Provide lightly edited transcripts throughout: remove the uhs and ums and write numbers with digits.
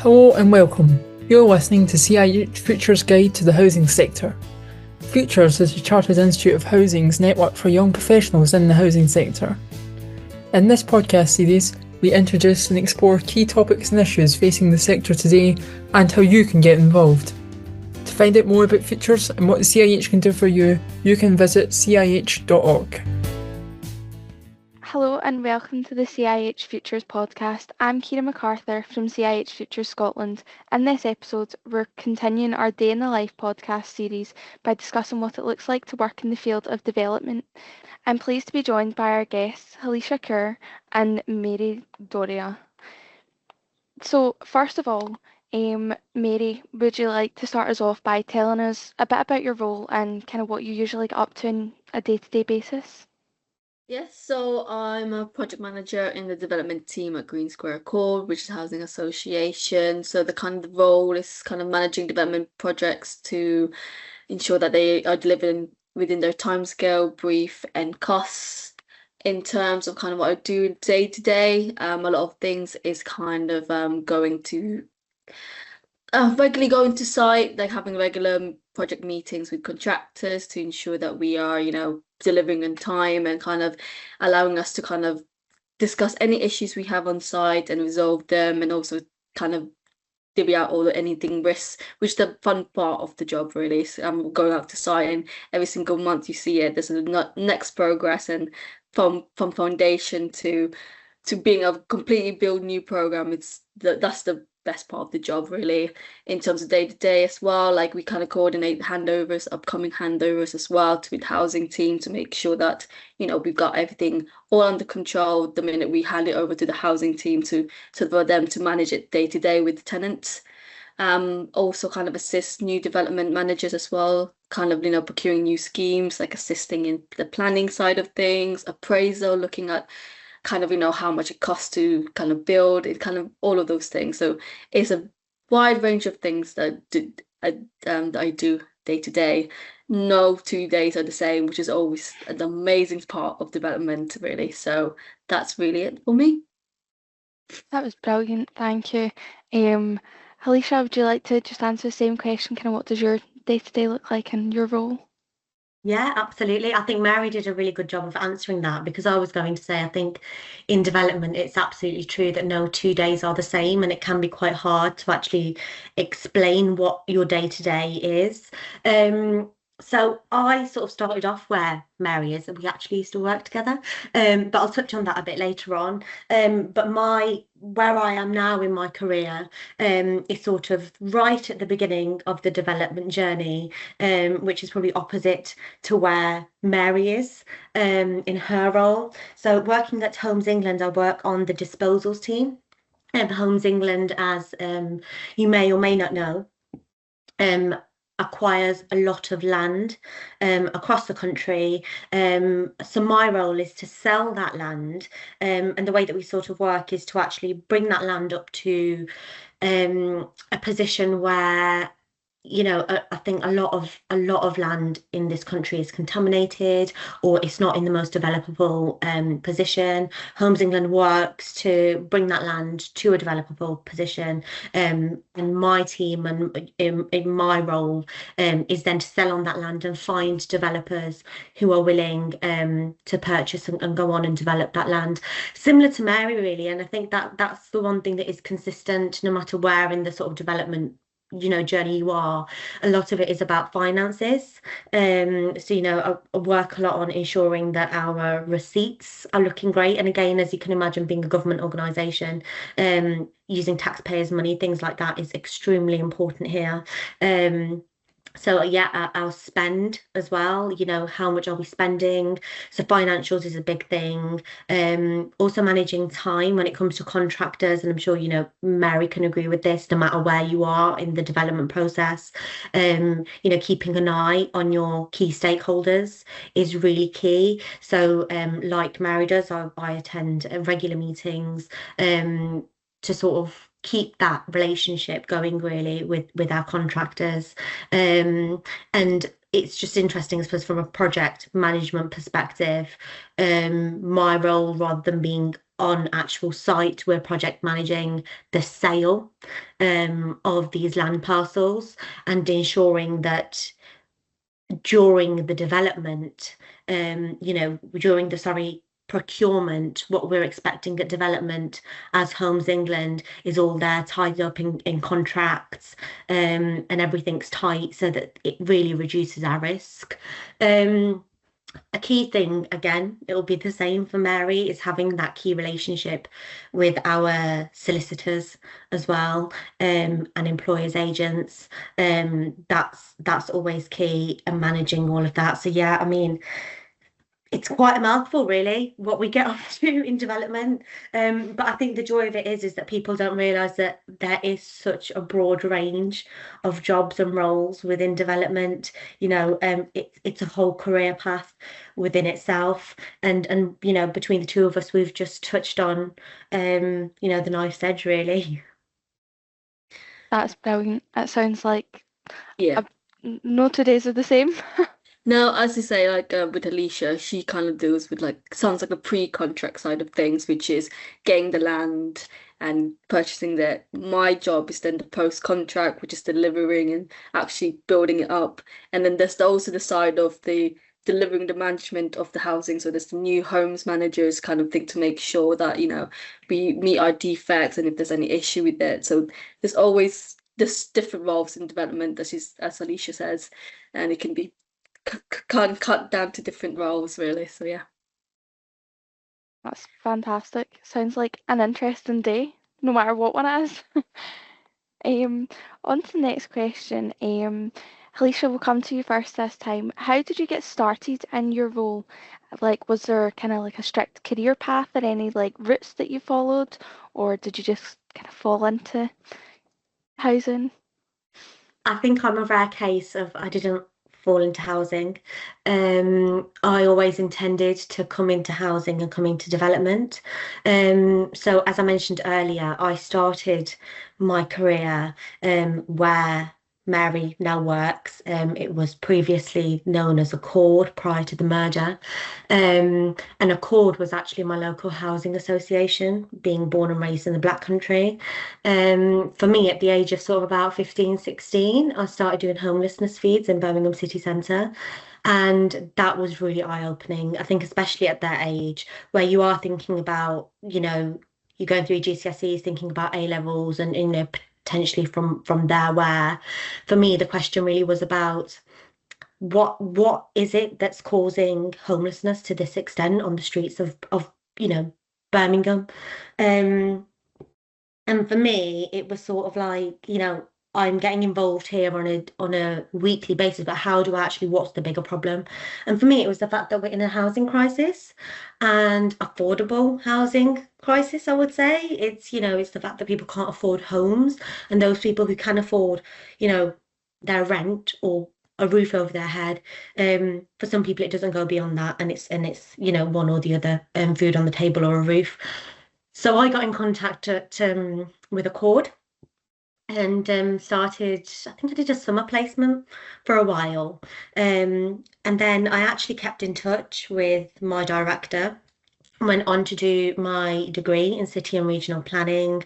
Hello and welcome. You're listening to CIH Futures Guide to the Housing Sector. Futures is the Chartered Institute of Housing's network for young professionals in the housing sector. In this podcast series, we introduce and explore key topics and issues facing the sector today and how you can get involved. To find out more about Futures and what the CIH can do for you, you can visit cih.org. Hello and welcome to the CIH Futures podcast. I'm Kira MacArthur from CIH Futures Scotland. In this episode, we're continuing our Day in the Life podcast series by discussing what it looks like to work in the field of development. I'm pleased to be joined by our guests, Alicia Kerr and Mary Doria. So, first of all, Mary, would you like to start us off by telling us a bit about your role and kind of what you usually get up to on a day-to-day basis? Yes, so I'm a project manager in the development team at Green Square Accord, which is a housing association. So the kind of role is kind of managing development projects to ensure that they are delivering within their timescale, brief, and costs. In terms of kind of what I do day to day, a lot of things is kind of regularly going to site, like having regular project meetings with contractors to ensure that we are, delivering in time and kind of allowing us to kind of discuss any issues we have on site and resolve them, and also kind of divvy out anything risks, which is the fun part of the job really. So I'm going out to site, and every single month you see it. There's a next progress, and from foundation to being a completely build new program. That's the best part of the job really. In terms of day to day as well, like we kind of coordinate handovers, upcoming handovers as well to the housing team to make sure that we've got everything all under control the minute we hand it over to the housing team for them to manage it day to day with the tenants. Also kind of assist new development managers as well, kind of procuring new schemes, like assisting in the planning side of things, appraisal, looking at kind of how much it costs to kind of build it, kind of all of those things. So it's a wide range of things that I do day to day. No 2 days are the same, which is always an amazing part of development really. So that's really it for me. That was brilliant, thank you. Alicia, would you like to just answer the same question, kind of what does your day-to-day look like in your role? Yeah, absolutely. I think Mary did a really good job of answering that, because I was going to say, I think in development, it's absolutely true that no 2 days are the same, and it can be quite hard to actually explain what your day-to-day is. So I sort of started off where Mary is, and we actually used to work together. But I'll touch on that a bit later on. But where I am now in my career is sort of right at the beginning of the development journey, which is probably opposite to where Mary is in her role. So working at Homes England, I work on the disposals team. Homes England, as you may or may not know, acquires a lot of land across the country. So my role is to sell that land, and the way that we sort of work is to actually bring that land up to a position where I think a lot of land in this country is contaminated, or it's not in the most developable position. Homes England works to bring that land to a developable position, and my team and in my role is then to sell on that land and find developers who are willing to purchase and go on and develop that land. Similar to Mary really, and I think that's the one thing that is consistent no matter where in the sort of development journey you are. A lot of it is about finances. So I work a lot on ensuring that our receipts are looking great, and again, as you can imagine, being a government organisation, using taxpayers' money, things like that is extremely important here. So yeah, our spend as well, how much are we spending? So financials is a big thing. Also managing time when it comes to contractors, and I'm sure, Mary can agree with this, no matter where you are in the development process. Keeping an eye on your key stakeholders is really key. So like Mary does, I attend regular meetings to sort of keep that relationship going really with our contractors, and it's just interesting, I suppose, from a project management perspective. My role, rather than being on actual site. We're project managing the sale of these land parcels and ensuring that during the development, during the procurement, what we're expecting at development as Homes England is all there tied up in contracts, and everything's tight so that it really reduces our risk. A key thing, again, it'll be the same for Mary, is having that key relationship with our solicitors as well, and employers agents. That's always key, and managing all of that. So yeah, I mean, it's quite a mouthful, really, what we get up to in development. But I think the joy of it is that people don't realise that there is such a broad range of jobs and roles within development. It's a whole career path within itself. And between the two of us, we've just touched on, the knife's edge, really. That's brilliant. It sounds like Yeah. no two days are the same. No, as you say, like with Alicia, she kind of deals with sounds like a pre-contract side of things, which is getting the land and purchasing that. My job is then the post-contract, which is delivering and actually building it up. And then there's also the side of the delivering the management of the housing. So there's the new homes managers kind of thing to make sure that, we meet our defects and if there's any issue with it. So there's always different roles in development, as Alicia says, and it can be cut down to different roles, really. So yeah, That's fantastic. Sounds like an interesting day, no matter what one it is. On to the next question. Alicia, we'll come to you first this time. How did you get started in your role? Like, was there kind of like a strict career path or any like routes that you followed, or did you just kind of fall into housing? I think I'm a rare case of I didn't fall into housing. I always intended to come into housing and come into development. So as I mentioned earlier, I started my career where Mary now works. It was previously known as Accord prior to the merger. And Accord was actually my local housing association, being born and raised in the Black Country. For me, at the age of sort of about 15, 16, I started doing homelessness feeds in Birmingham city centre. And that was really eye-opening. I think especially at that age where you are thinking about, you're going through your GCSEs, thinking about A levels and, potentially from there, where for me the question really was about what is it that's causing homelessness to this extent on the streets of Birmingham. And for me, it was sort of like, I'm getting involved here on a weekly basis, but how do I actually, what's the bigger problem? And for me, it was the fact that we're in a housing crisis and affordable housing crisis, I would say. It's the fact that people can't afford homes, and those people who can afford, their rent or a roof over their head. For some people, it doesn't go beyond that, and it's one or the other, food on the table or a roof. So I got in contact with Accord and started, I think I did a summer placement for a while. And then I actually kept in touch with my director, went on to do my degree in city and regional planning.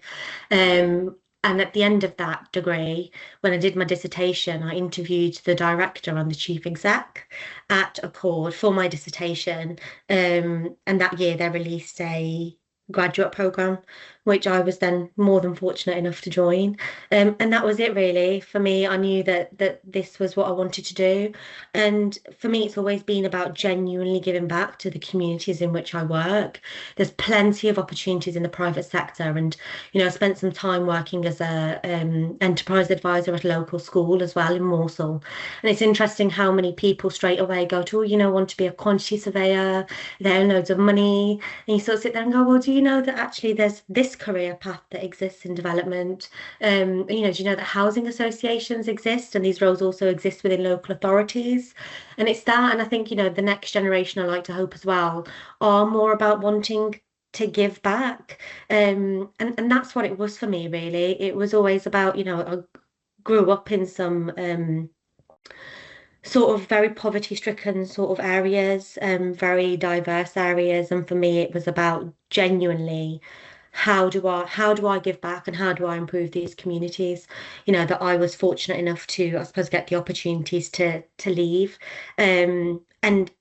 And at the end of that degree, when I did my dissertation, I interviewed the director and the chief exec at Accord for my dissertation. And that year they released a graduate program, which I was then more than fortunate enough to join. And that was it really. For me, I knew that this was what I wanted to do. And for me, it's always been about genuinely giving back to the communities in which I work. There's plenty of opportunities in the private sector. And, I spent some time working as a enterprise advisor at a local school as well in Morsel. And it's interesting how many people straight away go to, want to be a quantity surveyor, they earn loads of money. And you sort of sit there and go, well, do you know that actually there's this career path that exists in development? Do you know that housing associations exist and these roles also exist within local authorities? And it's that, and I think, the next generation, I like to hope as well, are more about wanting to give back. And that's what it was for me, really. It was always about, I grew up in some sort of very poverty-stricken sort of areas, very diverse areas. And for me, it was about genuinely how do I give back and how do I improve these communities? That I was fortunate enough to, I suppose, get the opportunities to leave. And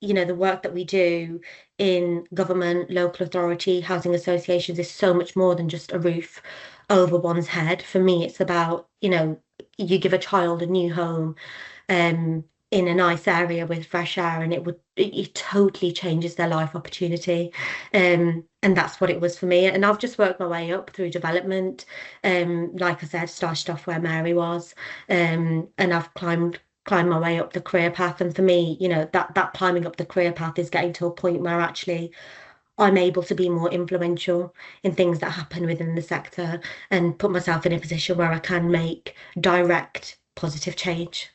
the work that we do in government, local authority, housing associations is so much more than just a roof over one's head. For me, it's about, you give a child a new home, in a nice area with fresh air, and it totally changes their life opportunity. And that's what it was for me. And I've just worked my way up through development. Like I said, started off where Mary was, and I've climbed my way up the career path. And for me, that climbing up the career path is getting to a point where actually I'm able to be more influential in things that happen within the sector and put myself in a position where I can make direct positive change.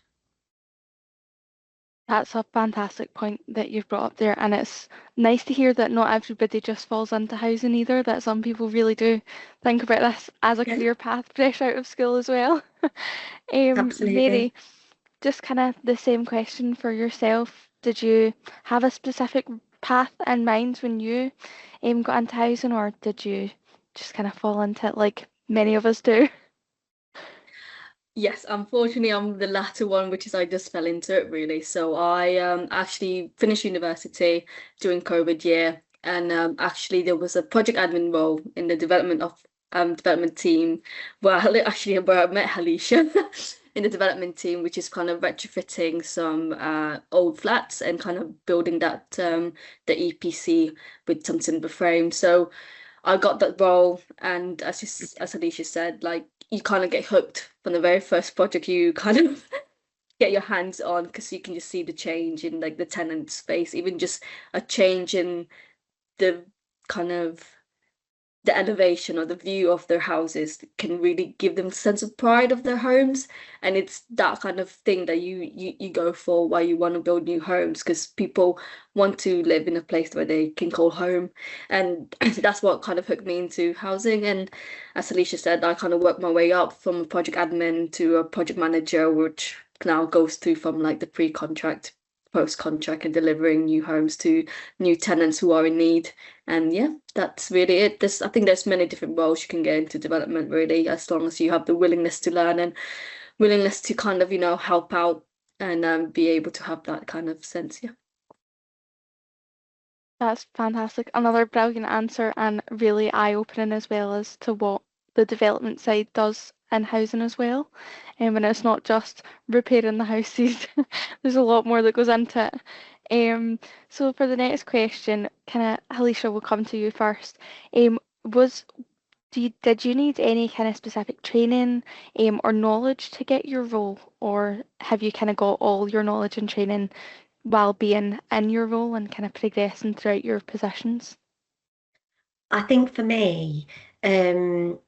That's a fantastic point that you've brought up there, and it's nice to hear that not everybody just falls into housing either, that some people really do think about this as a Yeah, career path fresh out of school as well. absolutely. Mary, just kind of the same question for yourself. Did you have a specific path in mind when you got into housing, or did you just kind of fall into it like many of us do? Yes, unfortunately, I'm the latter one, which is I just fell into it really. So I actually finished university during COVID year, and actually there was a project admin role in the development team where I met Halisha in the development team, which is kind of retrofitting some old flats and kind of building that the EPC with some timber frame. So I got that role, and as Alicia said, like you kind of get hooked from the very first project you kind of get your hands on, because you can just see the change in like the tenant space, even just a change in the kind of the elevation or the view of their houses can really give them a sense of pride of their homes. And it's that kind of thing that you go for while you want to build new homes, because people want to live in a place where they can call home. And that's what kind of hooked me into housing. And as Alicia said, I kind of worked my way up from a project admin to a project manager, which now goes through from like the pre-contract, post-contract, and delivering new homes to new tenants who are in need. And yeah, that's really it. I think there's many different roles you can get into development, really, as long as you have the willingness to learn and willingness to kind of, help out and be able to have that kind of sense. Yeah. That's fantastic. Another brilliant answer and really eye-opening as well as to what the development side does in housing as well. And it's not just repairing the houses. There's a lot more that goes into it. So for the next question, kind of Alicia, will come to you first. Was did you need any kind of specific training or knowledge to get your role, or have you kind of got all your knowledge and training while being in your role and kind of progressing throughout your positions? I think for me, um,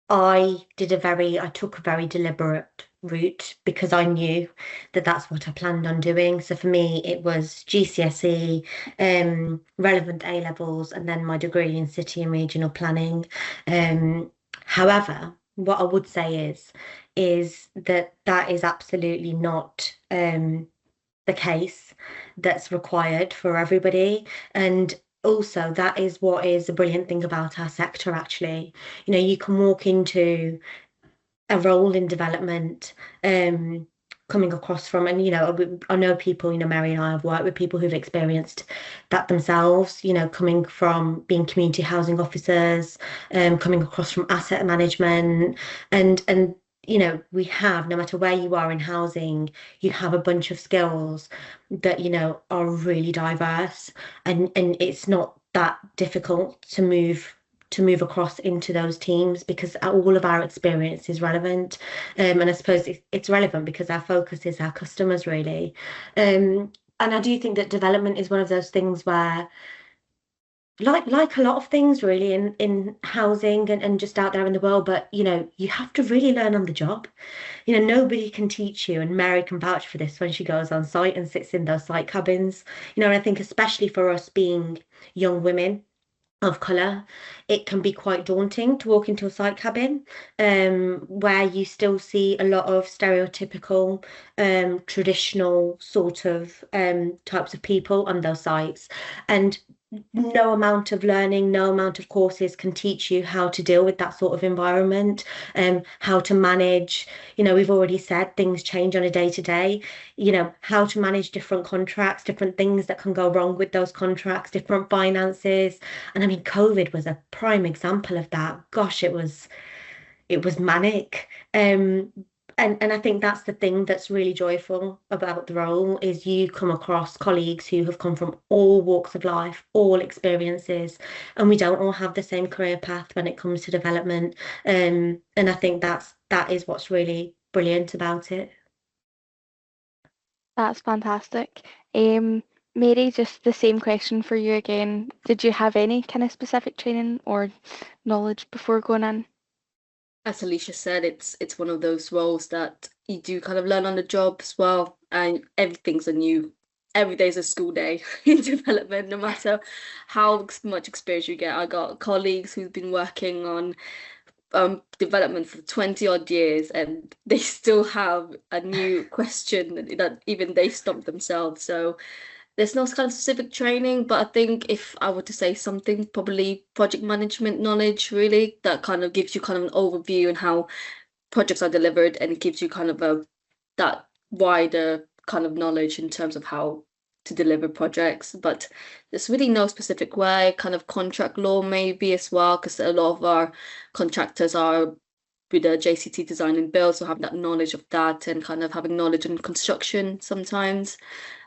I took a very deliberate route because I knew that that's what I planned on doing. So for me, it was GCSE, relevant A levels, and then my degree in city and regional planning. However, what I would say is that is absolutely not the case that's required for everybody. And also, that is what is a brilliant thing about our sector, actually. You can walk into a role in development, coming across from, and I know people, Mary and I have worked with people who've experienced that themselves, coming from being community housing officers, coming across from asset management, and we have, no matter where you are in housing, you have a bunch of skills that, are really diverse, and it's not that difficult to move across into those teams because all of our experience is relevant. And I suppose it's relevant because our focus is our customers, really. And I do think that development is one of those things where, like a lot of things really in housing and just out there in the world, but you have to really learn on the job. Nobody can teach you, and Mary can vouch for this when she goes on site and sits in those site cabins. And I think especially for us being young women, of colour, it can be quite daunting to walk into a site cabin, where you still see a lot of stereotypical, traditional sort of types of people on those sites. And no amount of learning, no amount of courses can teach you how to deal with that sort of environment, how to manage, we've already said things change on a day to day, how to manage different contracts, different things that can go wrong with those contracts, different finances. And I mean, COVID was a prime example of that. Gosh, it was manic. And I think that's the thing that's really joyful about the role is you come across colleagues who have come from all walks of life, all experiences, and we don't all have the same career path when it comes to development. And I think that is what's really brilliant about it. That's fantastic. Mary, just the same question for you again. Did you have any kind of specific training or knowledge before going in? As Alicia said, it's one of those roles that you do kind of learn on the job as well, and everything's a new. Every day's a school day in development, no matter how much experience you get. I got colleagues who've been working on development for 20 odd years, and they still have a new question that even they stumped themselves. So there's no kind of specific training, but I think if I were to say something, probably project management knowledge, really, that kind of gives you kind of an overview and how projects are delivered, and it gives you kind of that wider kind of knowledge in terms of how to deliver projects. But there's really no specific way. Kind of contract law maybe as well, because a lot of our contractors are with the JCT design and build, so having that knowledge of that and kind of having knowledge in construction sometimes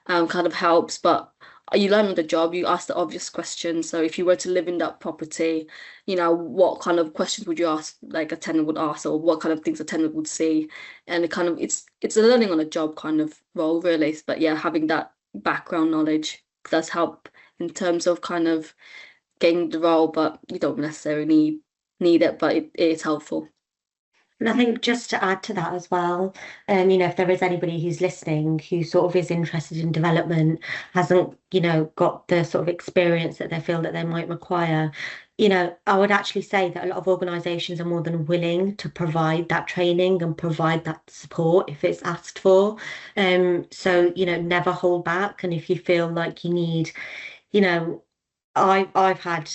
kind of helps. But you learn on the job, you ask the obvious questions. So if you were to live in that property, what kind of questions would you ask, like a tenant would ask, or what kind of things a tenant would see? And it kind of it's a learning on a job kind of role, really. But yeah, having that background knowledge does help in terms of kind of getting the role, but you don't necessarily need it, but it is helpful. And I think just to add to that as well, if there is anybody who's listening who sort of is interested in development, hasn't, got the sort of experience that they feel that they might require, I would actually say that a lot of organisations are more than willing to provide that training and provide that support if it's asked for. So, never hold back. And if you feel like you need, you know, I've had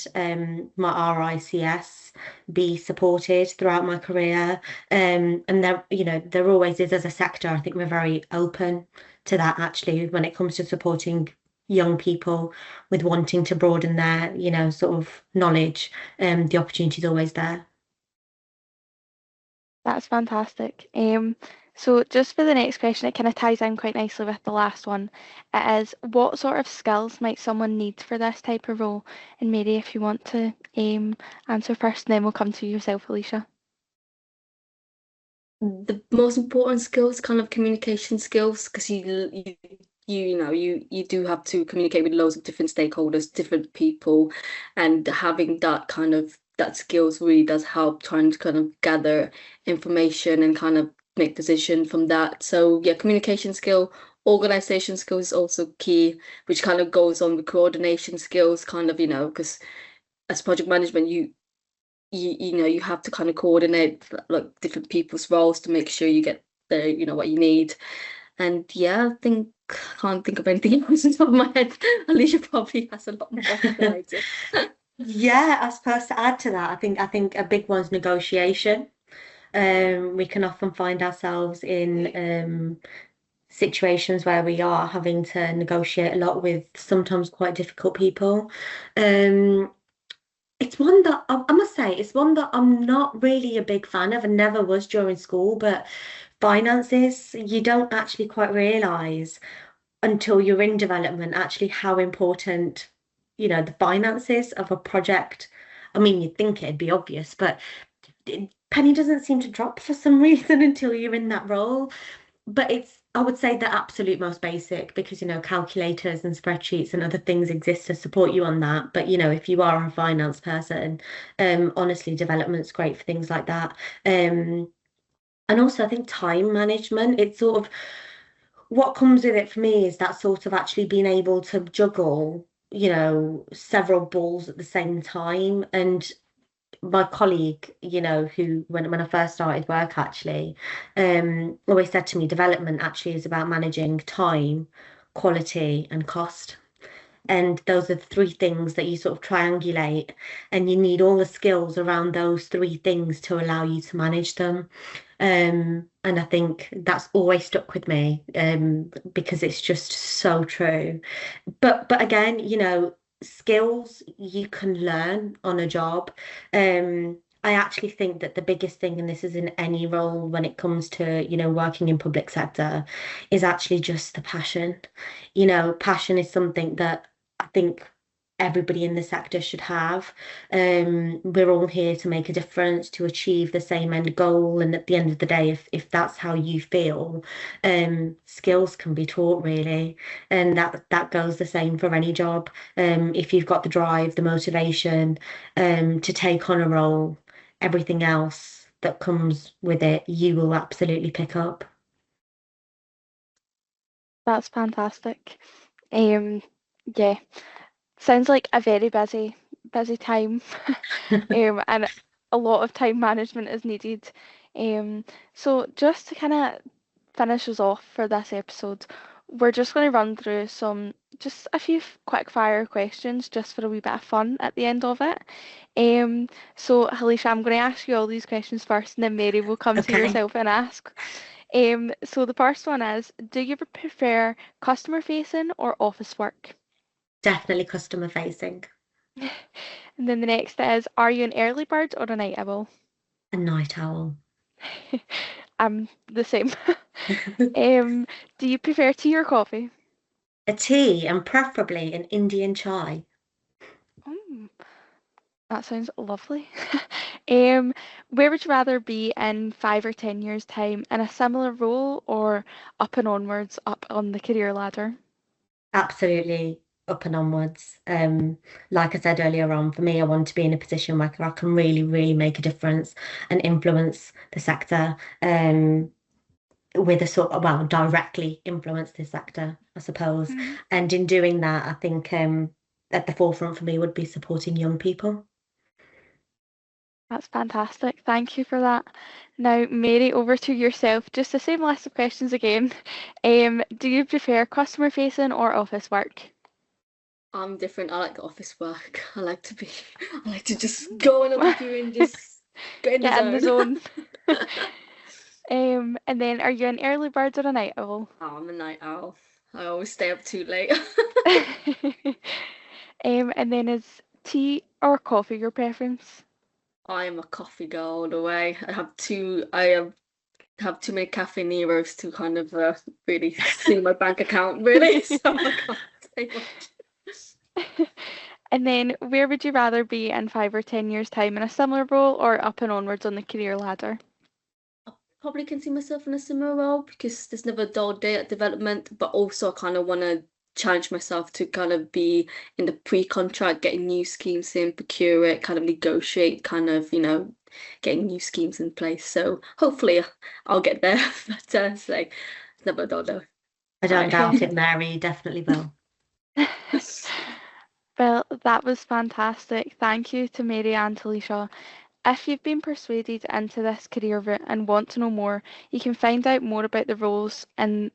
my RICS be supported throughout my career, and there always is as a sector. I think we're very open to that actually when it comes to supporting young people with wanting to broaden their sort of knowledge. The opportunity is always there. That's fantastic. So just for the next question, it kind of ties in quite nicely with the last one. It is, what sort of skills might someone need for this type of role? And Mary, if you want to answer first, and then we'll come to yourself, Alicia. The most important skills, kind of communication skills, because you do have to communicate with loads of different stakeholders, different people, and having that skills really does help trying to kind of gather information and kind of make decisions from that. So yeah, communication skill, organization skills is also key, which kind of goes on with coordination skills, kind of, because as project management, you have to kind of coordinate like different people's roles to make sure you get what you need. And yeah, can't think of anything else on top of my head. Alicia probably has a lot more than I do. Yeah, I suppose to add to that, I think a big one's negotiation. We can often find ourselves in situations where we are having to negotiate a lot with sometimes quite difficult people. It's one that I must say, it's one that I'm not really a big fan of and never was during school, but finances, you don't actually quite realise until you're in development actually how important, the finances of a project. I mean, you'd think it'd be obvious, but penny doesn't seem to drop for some reason until you're in that role. But I would say, the absolute most basic because, calculators and spreadsheets and other things exist to support you on that. But, if you are a finance person, honestly, development's great for things like that. And also, I think time management, it's sort of what comes with it for me is that sort of actually being able to juggle several balls at the same time. And my colleague, who when I first started work actually, always said to me, development actually is about managing time, quality, and cost. And those are the three things that you sort of triangulate, and you need all the skills around those three things to allow you to manage them. And I think that's always stuck with me, because it's just so true. But again, skills you can learn on a job. I actually think that the biggest thing, and this is in any role when it comes to, working in public sector, is actually just the passion. Passion is something that I think everybody in the sector should have. We're all here to make a difference, to achieve the same end goal. And at the end of the day, if that's how you feel, skills can be taught really. And that goes the same for any job. If you've got the drive, the motivation, to take on a role, everything else that comes with it, you will absolutely pick up. That's fantastic. Yeah, sounds like a very busy time, and a lot of time management is needed. So just to kind of finish us off for this episode, we're just going to run through just a few quick fire questions just for a wee bit of fun at the end of it. So Halisha, I'm going to ask you all these questions first, and then Mary will come to Okay. yourself and ask. So the first one is, do you prefer customer facing or office work? Definitely customer facing. And then the next is, are you an early bird or a night owl? A night owl. I'm the same. Do you prefer tea or coffee? A tea, and preferably an Indian chai. That sounds lovely. Where would you rather be in 5 or 10 years' time, in a similar role or up and onwards, up on the career ladder? Absolutely up and onwards. Like I said earlier on, for me, I want to be in a position where I can really, really make a difference and influence the sector, with a sort of, well, directly influence the sector, I suppose. And in doing that, I think at the forefront for me would be supporting young people. That's fantastic. Thank you for that. Now, Mary, over to yourself. Just the same list of questions again. Do you prefer customer facing or office work? I'm different. I like the office work. I like to just go on a computer and just get in the zone. And then are you an early bird or a night owl? Oh, I'm a night owl. I always stay up too late. And then is tea or coffee your preference? I'm a coffee girl all the way. I have too many caffeine neros to kind of really see my bank account really. So I can't say much. And then where would you rather be in 5 or 10 years' time, in a similar role or up and onwards on the career ladder? I probably can see myself in a similar role because there's never a dull day at development, but also I kind of want to challenge myself to kind of be in the pre-contract, getting new schemes in, procure it, kind of negotiate, kind of, getting new schemes in place. So hopefully I'll get there. But it's never a dull day. I don't doubt it, Mary. You definitely will. Well, that was fantastic. Thank you to Mary and Talisha. If you've been persuaded into this career route and want to know more, you can find out more about the roles in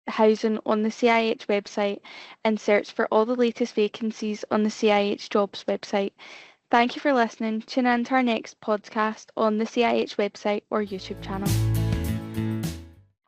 housing on the CIH website and search for all the latest vacancies on the CIH jobs website. Thank you for listening. Tune in to our next podcast on the CIH website or YouTube channel.